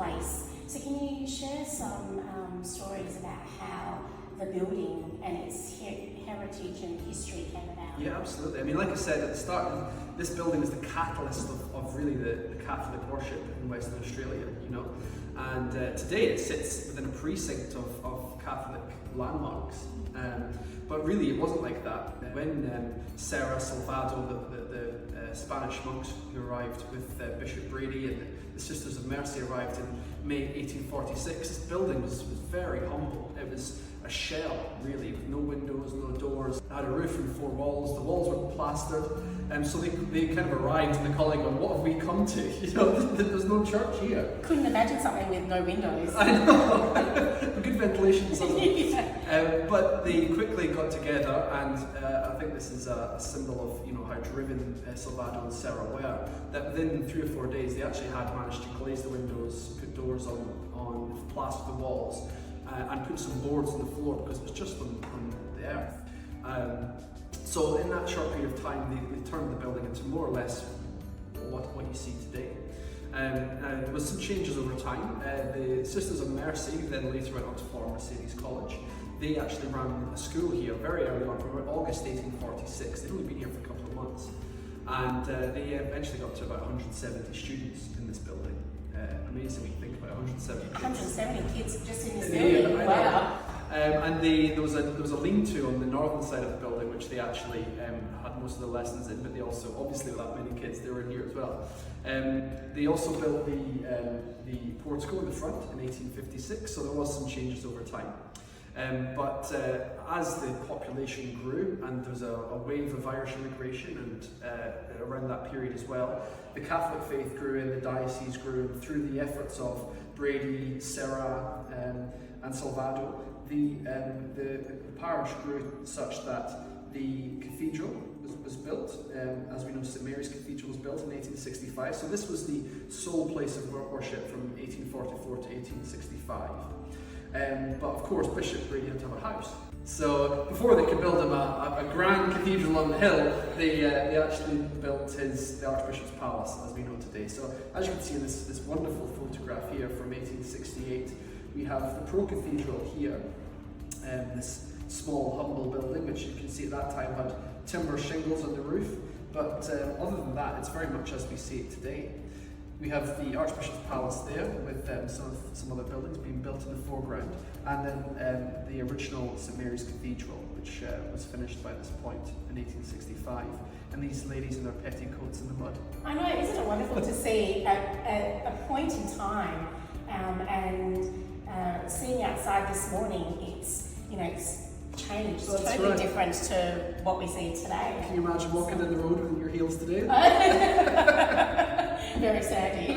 place. So can you share some stories about how the building and its heritage and history came about? Yeah, absolutely. I mean, like I said at the start, this building is the catalyst of really the Catholic worship in Western Australia, you know. And today it sits within a precinct of Catholic landmarks. But really it wasn't like that. When Sarah Salvado, the Spanish monks who arrived with Bishop Beattie and the Sisters of Mercy arrived in May 1846, this building was very humble. It was a shell, really, with no windows, no doors. It had a roof and 4 walls. The walls were plastered, and so they kind of arrived in the colony going, what have we come to? You know, there's no church here. Couldn't imagine something with no windows. I know, good ventilation. But they quickly got together, and I think this is a symbol of, you know, how driven Salvado and Sarah were. That within 3 or 4 days, they actually had managed to glaze the windows, put doors on plaster the walls. And put some boards on the floor because it was just on the earth. So in that short period of time, they turned the building into more or less what you see today. There was some changes over time. The Sisters of Mercy then later went on to form Mercedes College. They actually ran a school here very early on, from August 1846. They'd only been here for a couple of months. And they eventually got to about 170 students in this building. Amazing when you think about 170 kids. 170 kids just in this building. Wow. And there was a lean-to on the northern side of the building, which they actually had most of the lessons in, but they also, obviously with that many kids, they were in here as well. They also built the portico in the front in 1856, so there was some changes over time. But as the population grew, and there was a wave of Irish immigration and around that period as well, the Catholic faith grew and the diocese grew, and through the efforts of Beattie, Sarah and Salvado, the parish grew such that the cathedral was built. As we know, St Mary's Cathedral was built in 1865, so this was the sole place of worship from 1844 to 1865. But of course, Bishop Beattie had to have a house. So before they could build him a grand cathedral on the hill, they actually built the Archbishop's Palace as we know today. So as you can see in this wonderful photograph here from 1868, we have the Pro-Cathedral here, this small humble building, which you can see at that time had timber shingles on the roof. But other than that, it's very much as we see it today. We have the Archbishop's Palace there with some other buildings being built in the foreground, and then the original St Mary's Cathedral, which was finished by this point in 1865, and these ladies in their petticoats in the mud. I know, isn't it wonderful to see a point in time, and seeing outside this morning, it's changed. It's totally different to what we see today. Can you imagine walking in the road with your heels today? Very sandy.